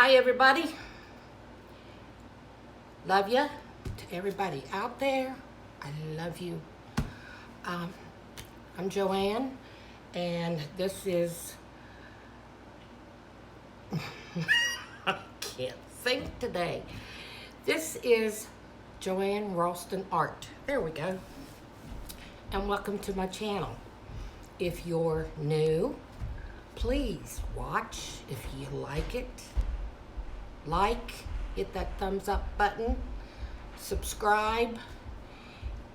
Hi everybody. Love you. To everybody out there, I love you. I'm Joanne, and this is I can't think today. This is joanneralstin.art. There we go. And welcome to my channel. If you're new, please watch. If you like it, hit that thumbs up button, subscribe,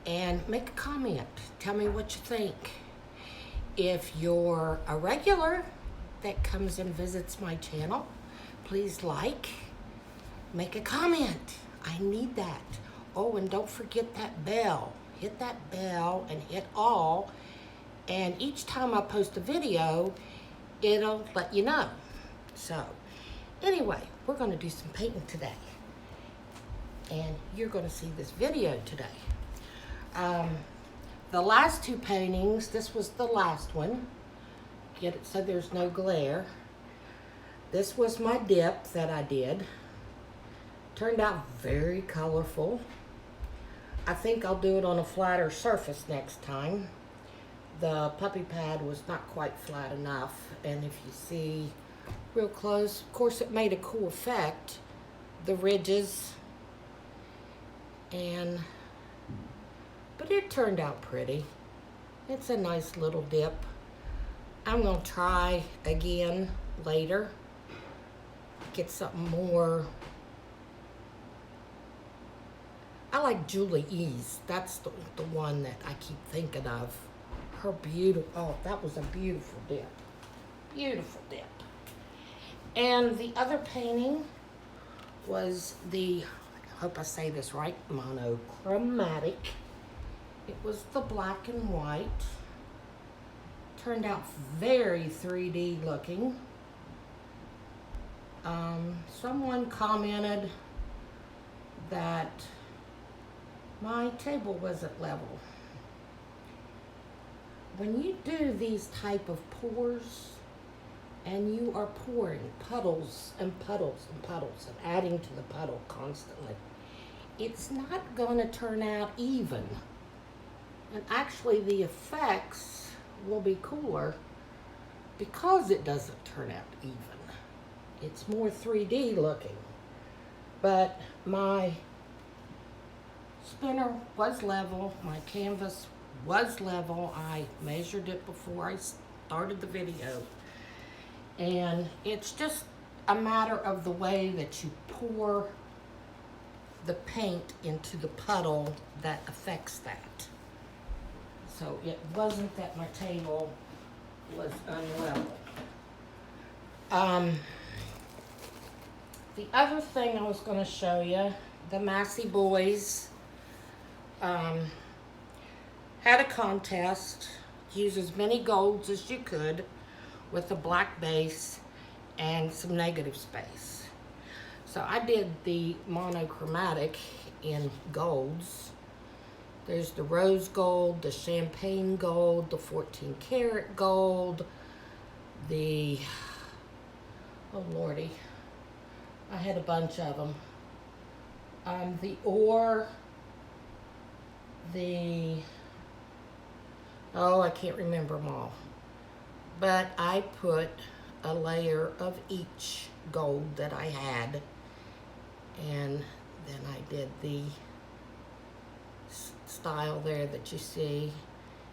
and make a comment. Tell me what you think. If you're a regular that comes and visits my channel, please make a comment. I need that. Oh, and don't forget that bell. Hit that bell and hit all. And each time I post a video, it'll let you know. So, anyway, we're going to do some painting today. And you're going to see this video today. The last two paintings, this was the last one. Get it so there's no glare. This was my dip that I did. Turned out very colorful. I think I'll do it on a flatter surface next time. The puppy pad was not quite flat enough, and if you see real close, of course it made a cool effect, the ridges, but it turned out pretty. It's a nice little dip. I'm going to try again later, get something more. I like Julie E's. That's the one that I keep thinking of. Her beautiful, oh, that was a beautiful dip. Beautiful dip. And the other painting was the, I hope I say this right, monochromatic. It was the black and white. Turned out very 3D looking. Someone commented that my table wasn't level. When you do these type of pours, and you are pouring puddles and puddles and puddles and adding to the puddle constantly, it's not going to turn out even. And actually the effects will be cooler because it doesn't turn out even. It's more 3D looking. But my spinner was level, my canvas was level. I measured it before I started the video. And it's just a matter of the way that you pour the paint into the puddle that affects that. So it wasn't that my table was unlevel. The other thing I was going to show you, the Massey Boys had a contest. Use as many golds as you could with a black base and some negative space. So I did the monochromatic in golds. There's the rose gold, the champagne gold, the 14 karat gold, the, oh lordy, I had a bunch of them. The ore, oh, I can't remember them all. But I put a layer of each gold that I had, and then I did the style there that you see.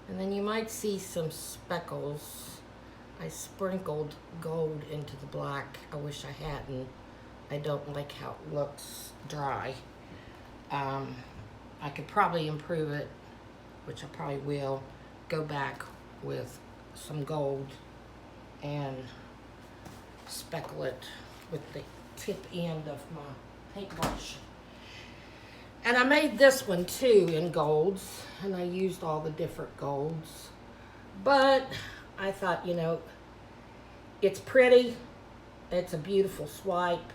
And then you might see some speckles. I sprinkled gold into the black. I wish I hadn't. I don't like how it looks dry. I could probably improve it, which I probably will. Go back with some gold and speckle it with the tip end of my paintbrush. And I made this one too in golds, and I used all the different golds. But I thought, you know, it's pretty, it's a beautiful swipe,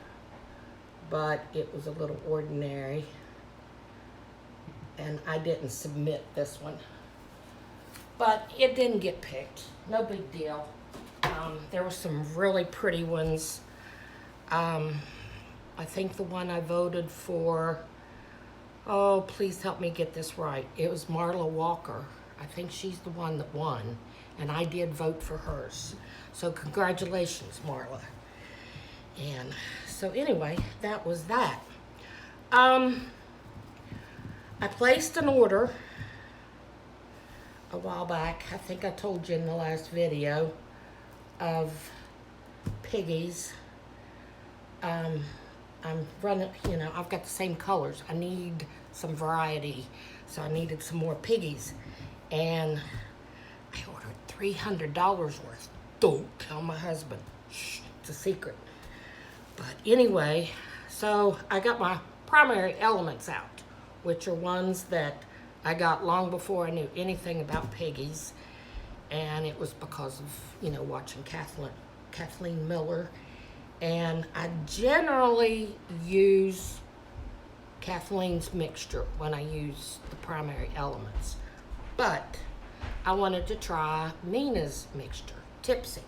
but it was a little ordinary. And I didn't submit this one. But it didn't get picked. No big deal. There were some really pretty ones. I think the one I voted for, oh, please help me get this right. It was Marla Walker. I think she's the one that won, and I did vote for hers. So congratulations, Marla. And so anyway, that was that. I placed an order a while back. I think I told you in the last video of piggies. I'm running, you know, I've got the same colors. I need some variety, so I needed some more piggies. And I ordered $300 worth. Don't tell my husband. Shh, it's a secret. But anyway, so I got my primary elements out, which are ones that I got long before I knew anything about piggies. And it was because of, you know, watching Kathleen Miller. And I generally use Kathleen's mixture when I use the primary elements. But I wanted to try Nina's mixture, Tipsy.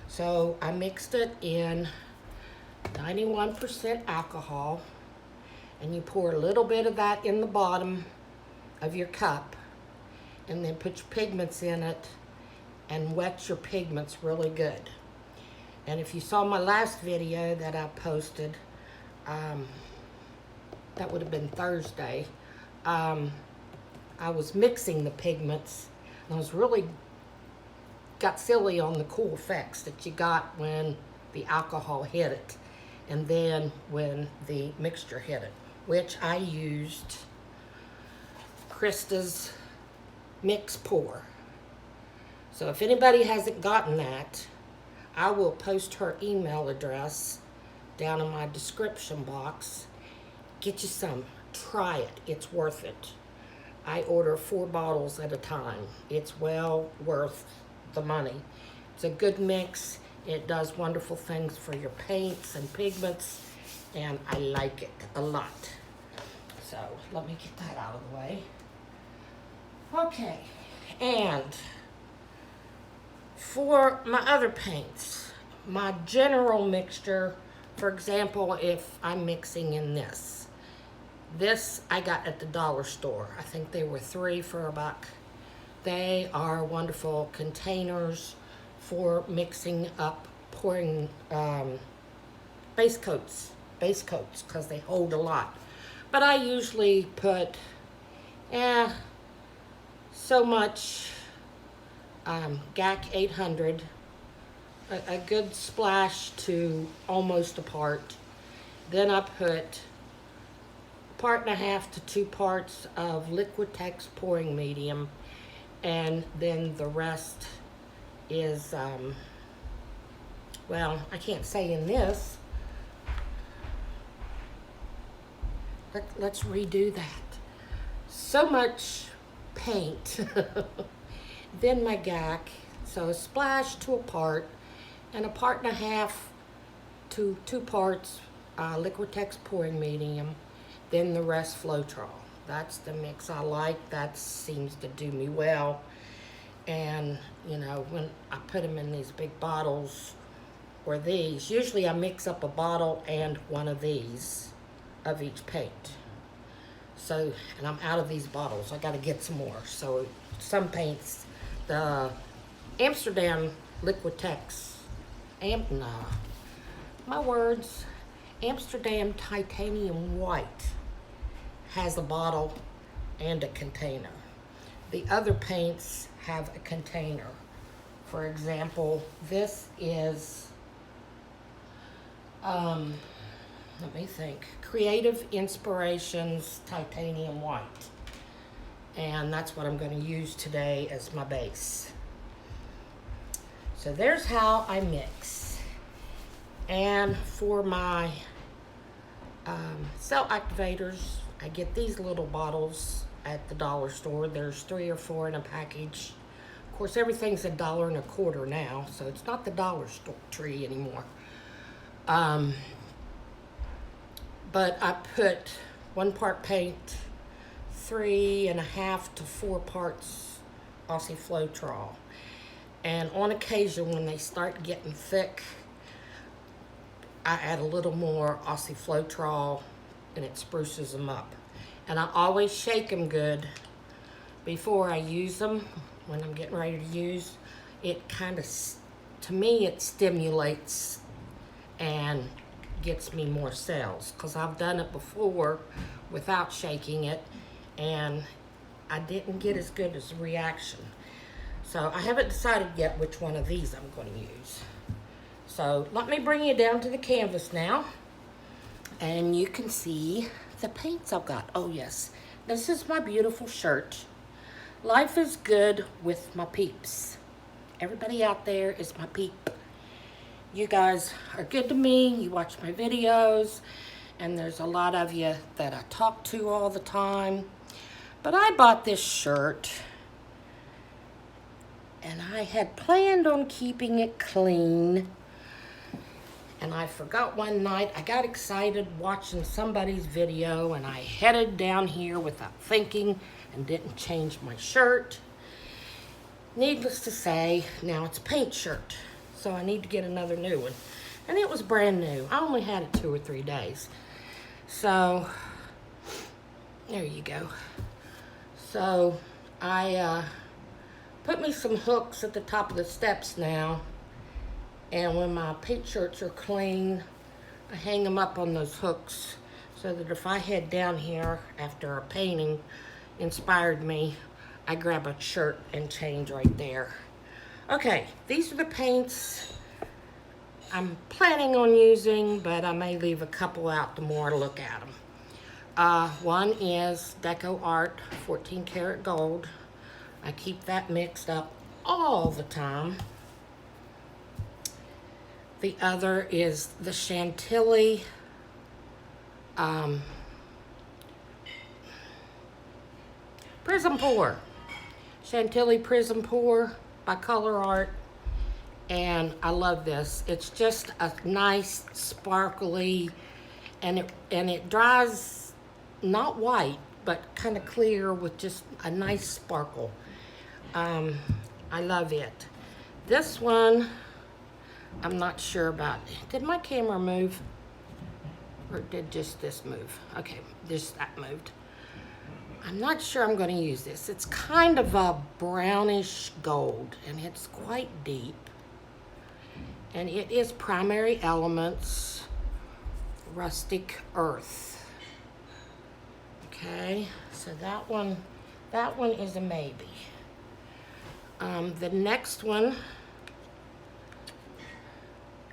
So I mixed it in 91% alcohol, and you pour a little bit of that in the bottom of your cup, and then put your pigments in it and wet your pigments really good. And if you saw my last video that I posted, that would have been Thursday, I was mixing the pigments, and I was really got silly on the cool effects that you got when the alcohol hit it, and then when the mixture hit it, which I used Krista's Mix Pour. So if anybody hasn't gotten that, I will post her email address down in my description box. Get you some. Try it. It's worth it. I order 4 bottles at a time. It's well worth the money. It's a good mix. It does wonderful things for your paints and pigments, and I like it a lot. So let me get that out of the way. Okay, and for my other paints, my general mixture, for example, if I'm mixing in this I got at the dollar store. I think they were 3 for $1. They are wonderful containers for mixing up, pouring base coats, because they hold a lot. But I usually put so much GAC 800, a good splash to almost a part. Then I put 1.5 to 2 parts of Liquitex pouring medium, and then the rest is, well, I can't say in this. Let's redo that. So much paint. Then my GAC, so a splash to a part, and 1.5 to 2 parts Liquitex pouring medium, then the rest Floetrol. That's the mix I like. That seems to do me well. And, you know, when I put them in these big bottles, or these, usually I mix up a bottle and one of these of each paint. So, and I'm out of these bottles. I got to get some more. So some paints, the Amsterdam Liquitex, Amsterdam Titanium White has a bottle and a container. The other paints have a container. For example, this is, let me think, Creative Inspirations Titanium White. And that's what I'm going to use today as my base. So there's how I mix. And for my cell activators, I get these little bottles at the dollar store. There's 3 or 4 in a package. Of course, everything's $1.25 now, so it's not the Dollar Tree anymore. But I put 1 part paint, 3.5 to 4 parts Aussie Floetrol. And on occasion, when they start getting thick, I add a little more Aussie Floetrol and it spruces them up. And I always shake them good before I use them. When I'm getting ready to use, it kind of, to me, it stimulates and gets me more sales, because I've done it before without shaking it and I didn't get as good as a reaction. So I haven't decided yet which one of these I'm going to use. So let me bring you down to the canvas now, and you can see the paints I've got. Oh yes, this is my beautiful shirt. Life is good with my peeps. Everybody out there is my peep. You guys are good to me. You watch my videos, and there's a lot of you that I talk to all the time. But I bought this shirt, and I had planned on keeping it clean. And I forgot one night, I got excited watching somebody's video, and I headed down here without thinking and didn't change my shirt. Needless to say, now it's a paint shirt. So I need to get another new one. And it was brand new. I only had it 2 or 3 days. So, there you go. So, I put me some hooks at the top of the steps now. And when my paint shirts are clean, I hang them up on those hooks so that if I head down here after a painting inspired me, I grab a shirt and change right there. Okay, these are the paints I'm planning on using, but I may leave a couple out the more I look at them. One is Deco Art 14 karat gold. I keep that mixed up all the time. The other is the Chantilly Prism Pour. Chantilly Prism Pour by ColourArt. And I love this. It's just a nice, sparkly, and it dries not white, but kind of clear with just a nice sparkle. I love it. This one, I'm not sure about. Did my camera move? Or did just this move? Okay, just that moved. I'm not sure I'm going to use this. It's kind of a brownish gold, and it's quite deep. And it is Primary Elements, Rustic Earth. Okay, so that one is a maybe. The next one,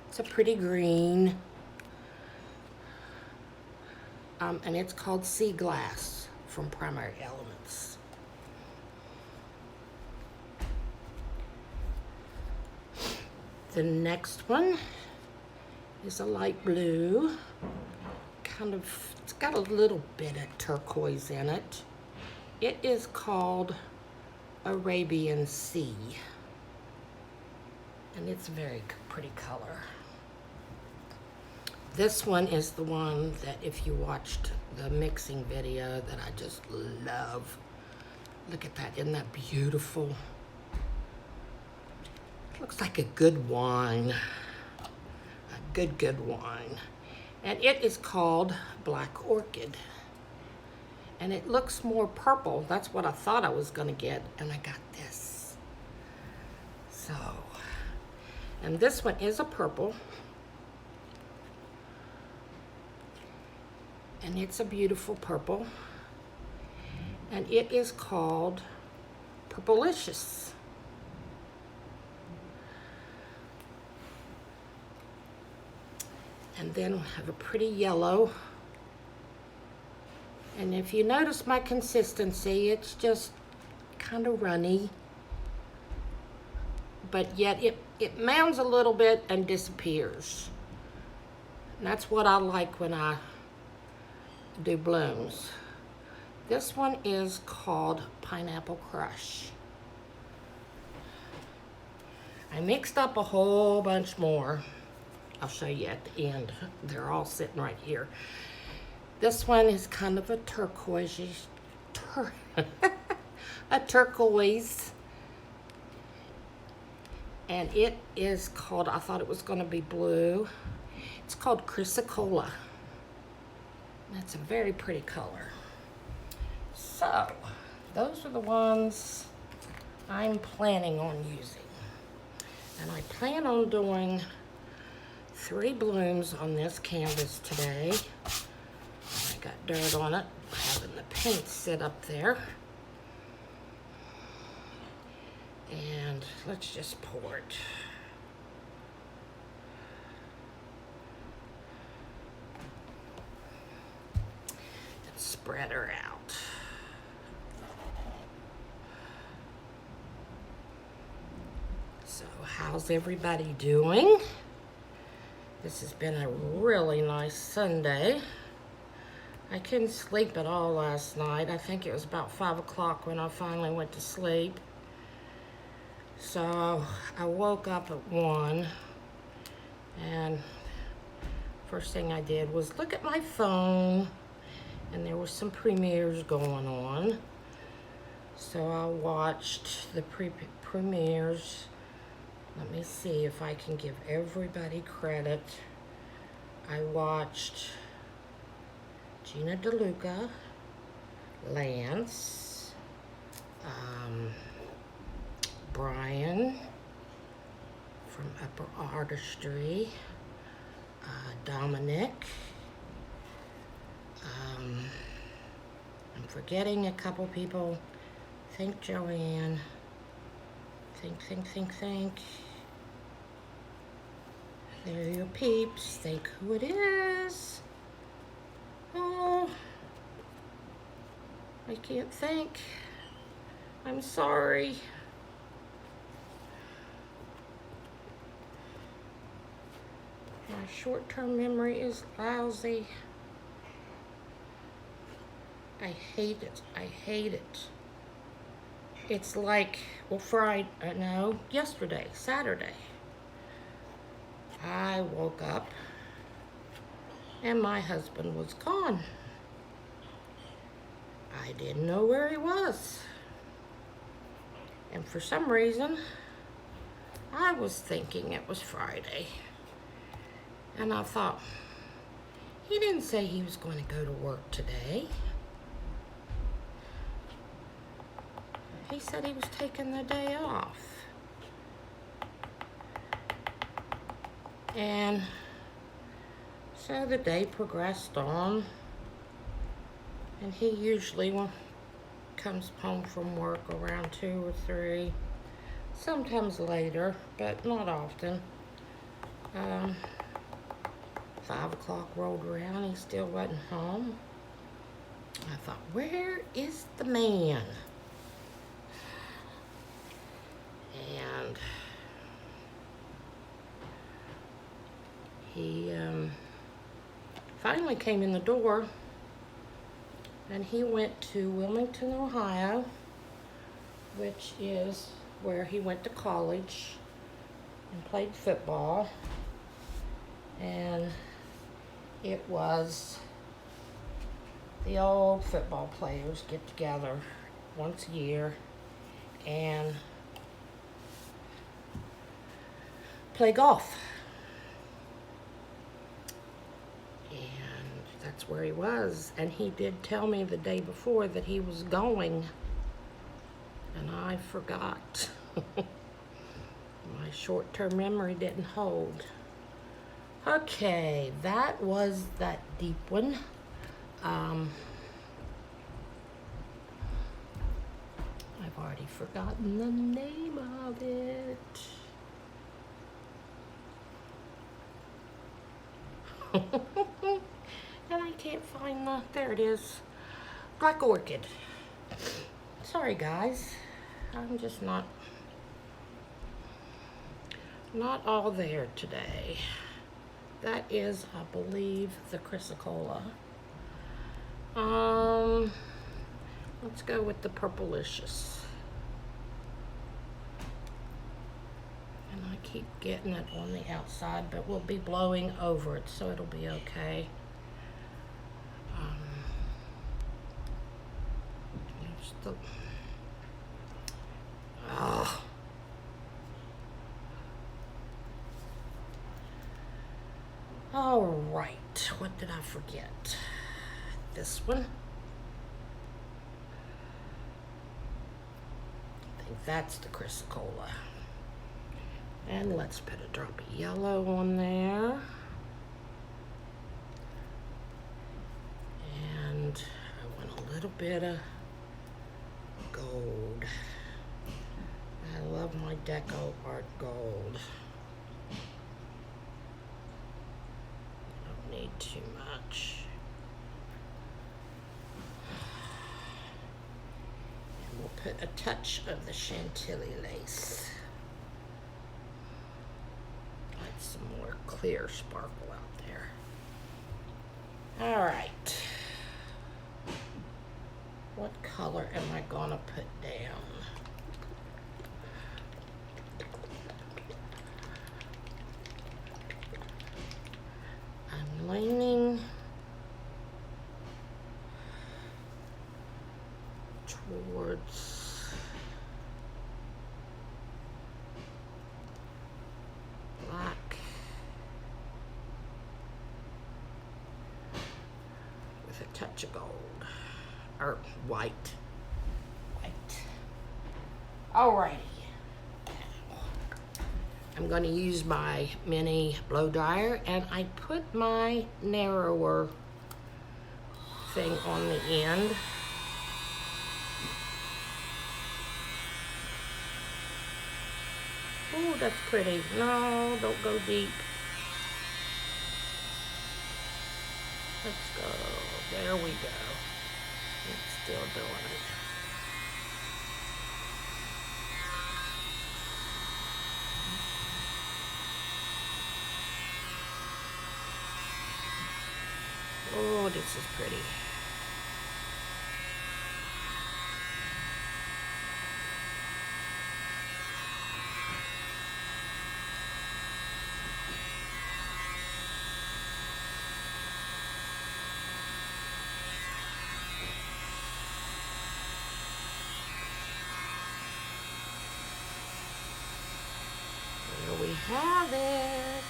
it's a pretty green, and it's called Sea Glass from Primary Elements. The next one is a light blue, it's got a little bit of turquoise in it. It is called Arabian Sea, and it's a very pretty color. This one is the one that if you watched the mixing video that I just love. Look at that, isn't that beautiful? Looks like a good wine, a good wine. And it is called Black Orchid. And it looks more purple. That's what I thought I was gonna get, and I got this. So, and this one is a purple. And it's a beautiful purple. And it is called Purplelicious. And then we have a pretty yellow. And if you notice my consistency, it's just kind of runny. But yet it mounds a little bit and disappears. And that's what I like when I do blooms. This one is called Pineapple Crush. I mixed up a whole bunch more. I'll show you at the end. They're all sitting right here. This one is kind of a turquoise, a turquoise. And it is called, I thought it was going to be blue. It's called Chrysocholla. That's a very pretty color. So, those are the ones I'm planning on using. And I plan on doing 3 blooms on this canvas today. I got dirt on it, having the paint sit up there. And let's just pour it. And spread her out. So, how's everybody doing? This has been a really nice Sunday. I couldn't sleep at all last night. I think it was about 5 o'clock when I finally went to sleep. So I woke up at 1, and first thing I did was look at my phone, and there were some premieres going on. So I watched the premieres. Let me see if I can give everybody credit. I watched Gina DeLuca, Lance, Brian from Upper Artistry, Dominic. I'm forgetting a couple people. Think Joanne. Think. There are your peeps. Think who it is. Oh, I can't think. I'm sorry. My short-term memory is lousy. I hate it. I hate it. It's like, well, yesterday, Saturday. I woke up and my husband was gone. I didn't know where he was. And for some reason, I was thinking it was Friday. And I thought, he didn't say he was going to go to work today. He said he was taking the day off. And so the day progressed on. And he usually comes home from work around 2 or 3. Sometimes later, but not often. 5 o'clock rolled around, he still wasn't home. I thought, where is the man? And he finally came in the door, and he went to Wilmington, Ohio, which is where he went to college and played football. And it was the old football players get together once a year and play golf. And that's where he was. And he did tell me the day before that he was going, and I forgot. My short-term memory didn't hold. Okay, that was that deep one. I've already forgotten the name of it. And I can't find there it is. Black Orchid. Sorry guys, I'm just not all there today. That is, I believe, the Chrysocholla. Let's go with the Purplelicious. And I keep getting it on the outside, but we'll be blowing over it, so it'll be okay. All right, what did I forget? This one. I think that's the Chrysocholla. And let's put a drop of yellow on there. And I want a little bit of gold. I love my Deco Art gold. Don't need too much. And we'll put a touch of the Chantilly lace. Like some more clear sparkle out there. All right. What color am I gonna put down? I'm leaning towards black with a touch of gold, or white. Alrighty. I'm going to use my mini blow dryer, and I put my narrower thing on the end. Oh, that's pretty. No, don't go deep. Let's go. There we go. It's still doing it. Oh, this is pretty. There we have it.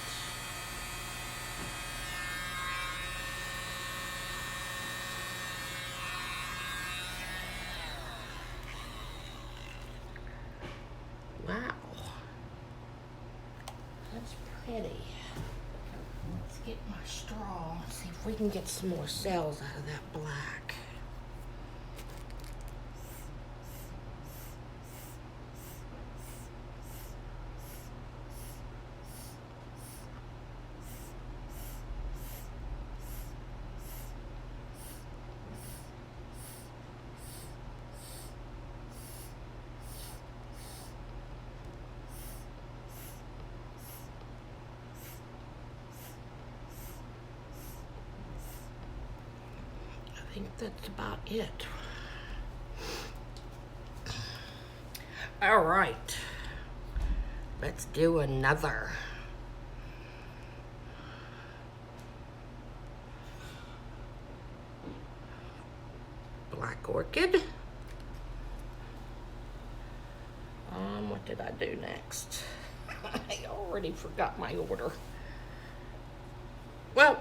Wow, that's pretty. Let's get my straw, see if we can get some more cells out of that black. I think that's about it. All right, let's do another. Black Orchid. What did I do next? I already forgot my order. Well,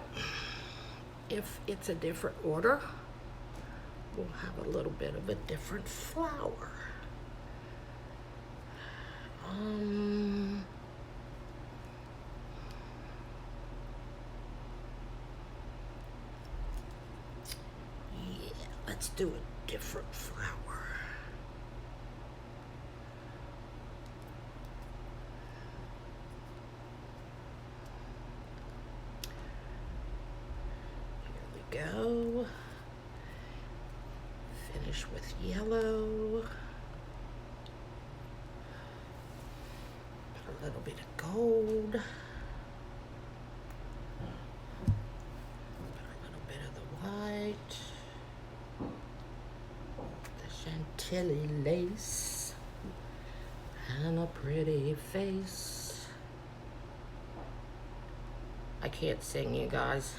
if it's a different order, we'll have a little bit of a different flower. Yeah, let's do a different flower. Go. Finish with yellow. Put a little bit of gold. Put a little bit of the white. The Chantilly lace. And a pretty face. I can't sing, you guys.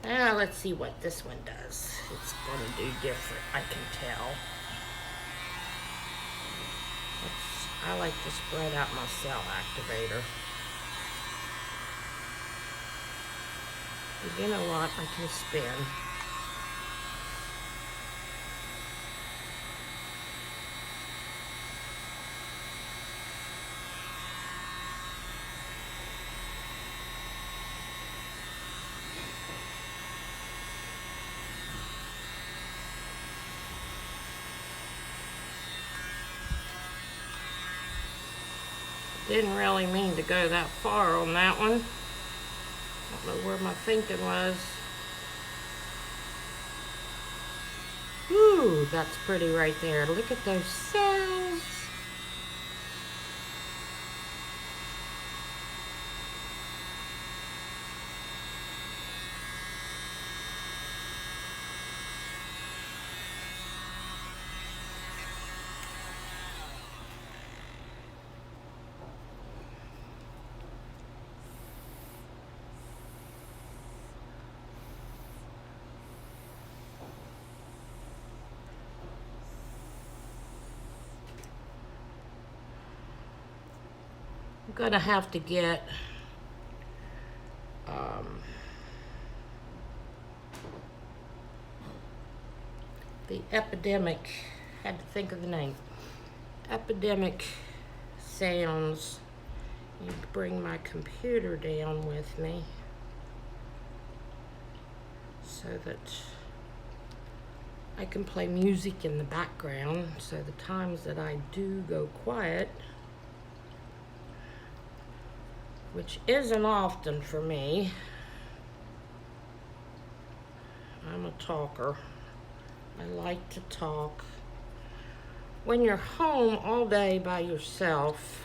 Now let's see what this one does. It's going to do different, I can tell. Let's I like to spread out my cell activator. But you know what? I can spin. Didn't really mean to go that far on that one. Don't know where my thinking was. Ooh, that's pretty right there. Look at those cells. I'm gonna have to get the epidemic, had to think of the name, epidemic sounds. You bring my computer down with me so that I can play music in the background, so the times that I do go quiet, which isn't often for me. I'm a talker. I like to talk. When you're home all day by yourself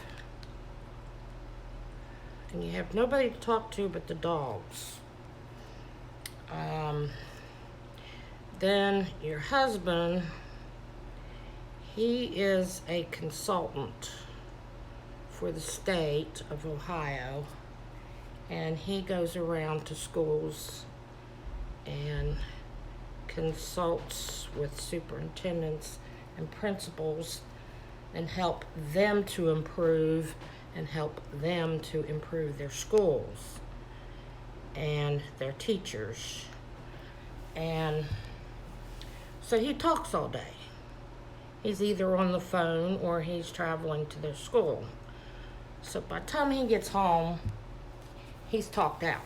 and you have nobody to talk to but the dogs, then your husband, he is a consultant for the state of Ohio, and he goes around to schools and consults with superintendents and principals and help them to improve and help them to improve their schools and their teachers. And so he talks all day. He's either on the phone or he's traveling to their school. So by the time he gets home, he's talked out.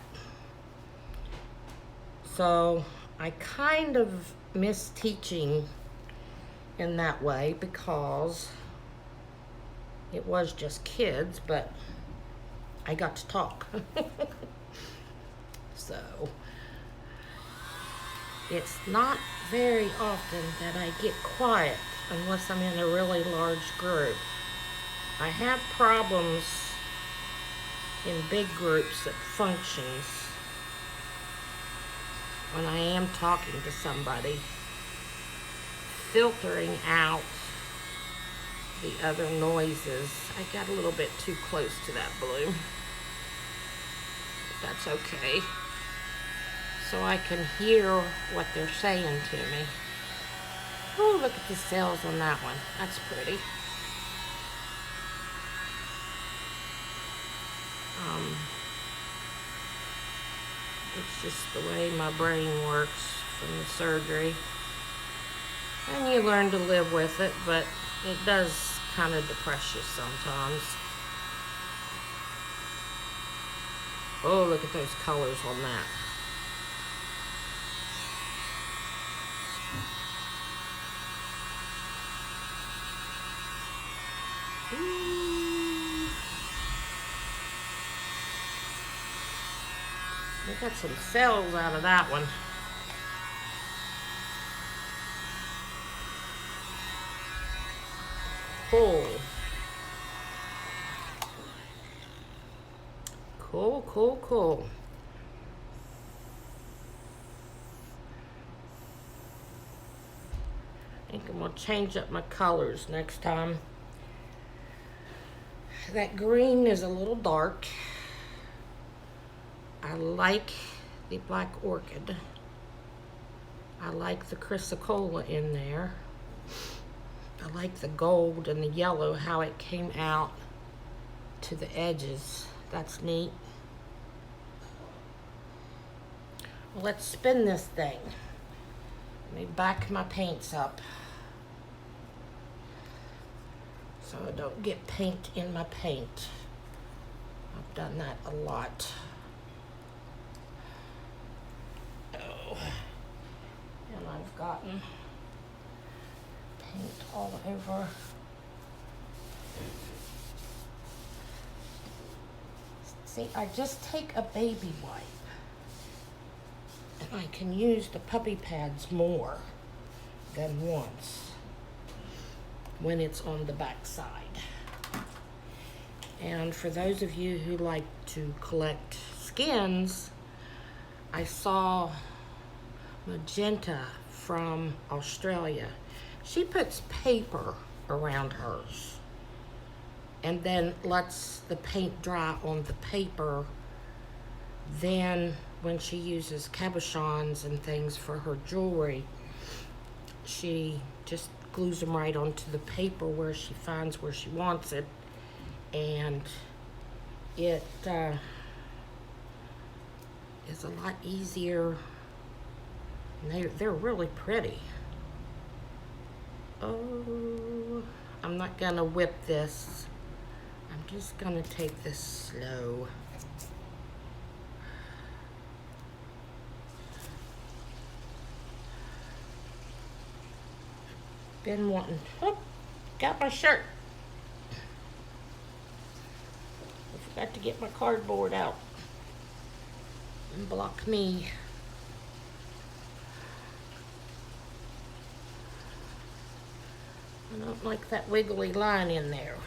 So I kind of miss teaching in that way because it was just kids, but I got to talk. So it's not very often that I get quiet unless I'm in a really large group. I have problems in big groups that functions when I am talking to somebody, filtering out the other noises. I got a little bit too close to that balloon. That's okay. So I can hear what they're saying to me. Oh, look at the cells on that one. That's pretty. It's just the way my brain works from the surgery. And you learn to live with it, but it does kind of depress you sometimes. Oh, look at those colors on that. We got some cells out of that one. Cool. Cool, cool, cool. I think I'm gonna change up my colors next time. That green is a little dark. I like the black orchid. I like the Chrysocholla in there. I like the gold and the yellow, how it came out to the edges. That's neat. Well, let's spin this thing. Let me back my paints up so I don't get paint in my paint. I've done that a lot. Oh, and I've gotten paint all over. See, I just take a baby wipe and I can use the puppy pads more than once when it's on the back side. And for those of you who like to collect skins, I saw Magenta from Australia. She puts paper around hers and then lets the paint dry on the paper. Then when she uses cabochons and things for her jewelry, she just glues them right onto the paper where she finds where she wants it, and it is a lot easier. And they're really pretty. Oh, I'm not gonna whip this. I'm just gonna take this slow. Been wanting, oh, got my shirt. I forgot to get my cardboard out and block me. I don't like that wiggly line in there.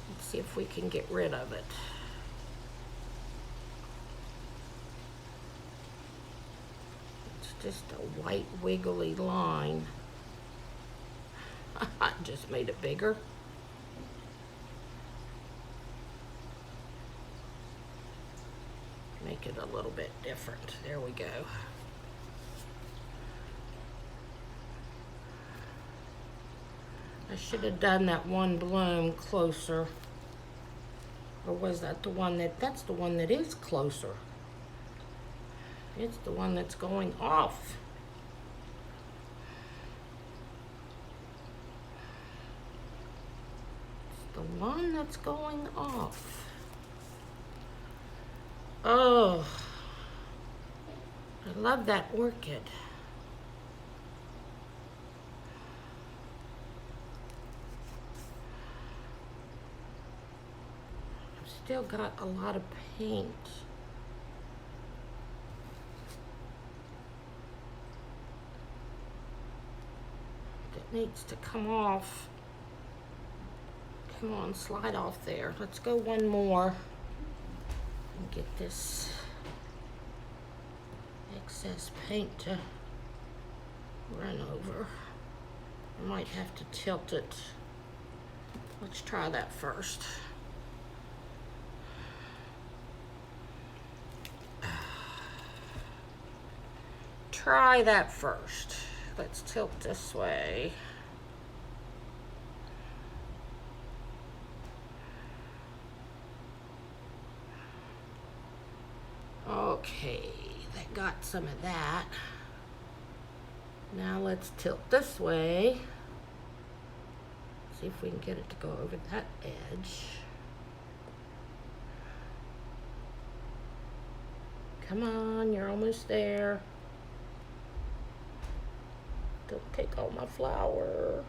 Let's see if we can get rid of it. It's just a white wiggly line. I just made it bigger. Make it a little bit different. There we go. I should have done that one bloom closer. Or was that the one that's the one that is closer. It's the one that's going off. It's the one that's going off. Oh, I love that orchid. Still got a lot of paint. That needs to come off. Come on, slide off there. Let's go one more and get this excess paint to run over. I might have to tilt it. Let's try that first. Try that first. Let's tilt this way. Okay, that got some of that. Now let's tilt this way. See if we can get it to go over that edge. Come on, you're almost there. Don't take all my flour.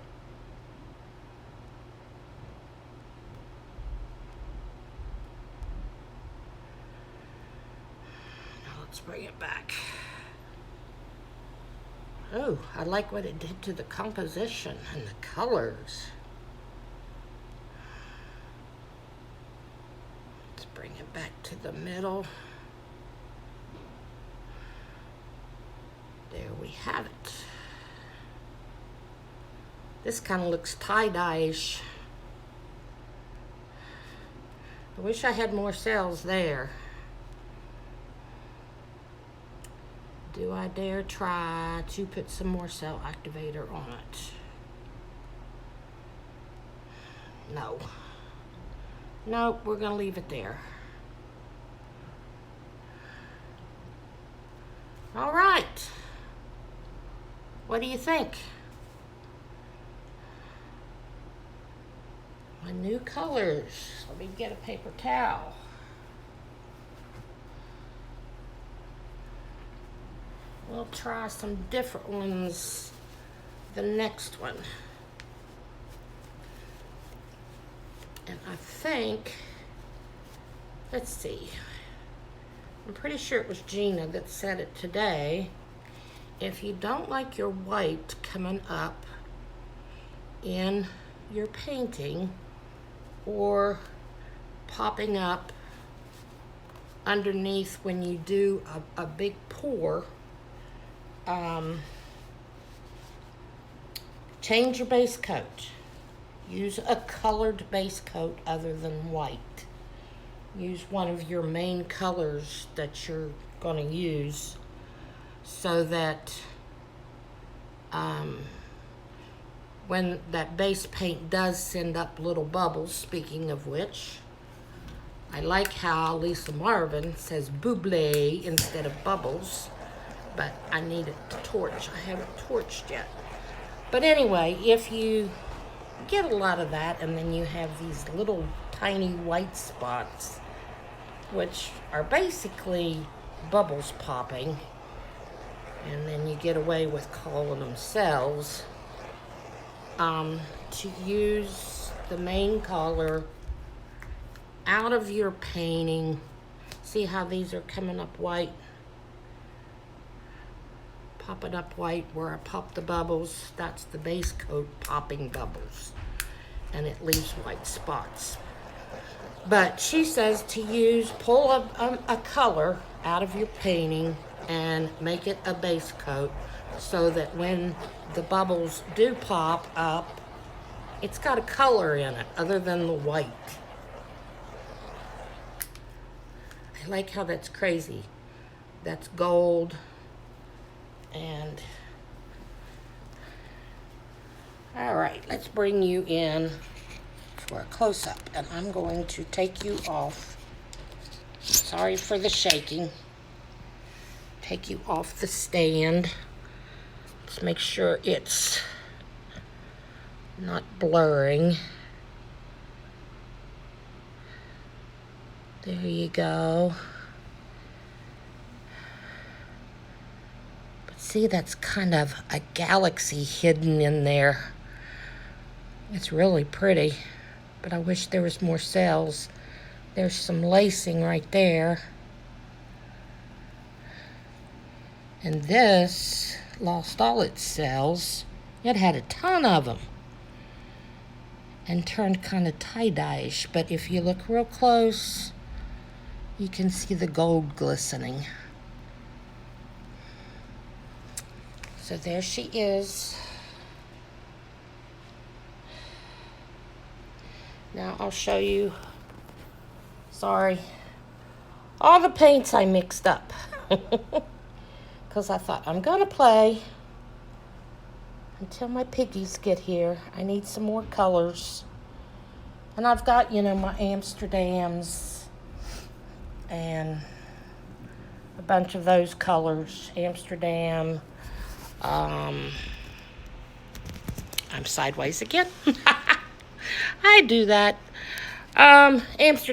Now let's bring it back. Oh, I like what it did to the composition and the colors. Let's bring it back to the middle. There we have it. This kind of looks tie-dye-ish. I wish I had more cells there. Do I dare try to put some more cell activator on it? No. Nope, we're gonna leave it there. All right. What do you think? My new colors. Let me get a paper towel. We'll try some different ones the next one. And I think, let's see, I'm pretty sure it was Gina that said it today. If you don't like your white coming up in your painting or popping up underneath when you do a big pour, change your base coat. Use a colored base coat other than white. Use one of your main colors that you're going to use so that when that base paint does send up little bubbles, speaking of which, I like how Lisa Marvin says buble instead of bubbles, but I need it to torch. I haven't torched yet. But anyway, if you get a lot of that and then you have these little tiny white spots, which are basically bubbles popping, and then you get away with calling them cells, to use the main color out of your painting. See how these are coming up white? Popping up white where I pop the bubbles. That's the base coat popping bubbles, and it leaves white spots. But she says to pull a color out of your painting and make it a base coat so that when the bubbles do pop up, it's got a color in it other than the white. I like how that's crazy. That's gold. And all right, let's bring you in for a close-up, and I'm going to take you off. Sorry for the shaking. Take you off the stand. Let's make sure it's not blurring. There you go. See, that's kind of a galaxy hidden in there. It's really pretty, but I wish there was more cells. There's some lacing right there. And this lost all its cells. It had a ton of them and turned kind of tie-dye-ish, but if you look real close, you can see the gold glistening. So there she is. Now I'll show you, sorry, all the paints I mixed up. Because I thought, I'm gonna play until my piggies get here. I need some more colors. And I've got, my Amsterdams and a bunch of those colors. Amsterdam. I'm sideways again. I do that. Amsterdam.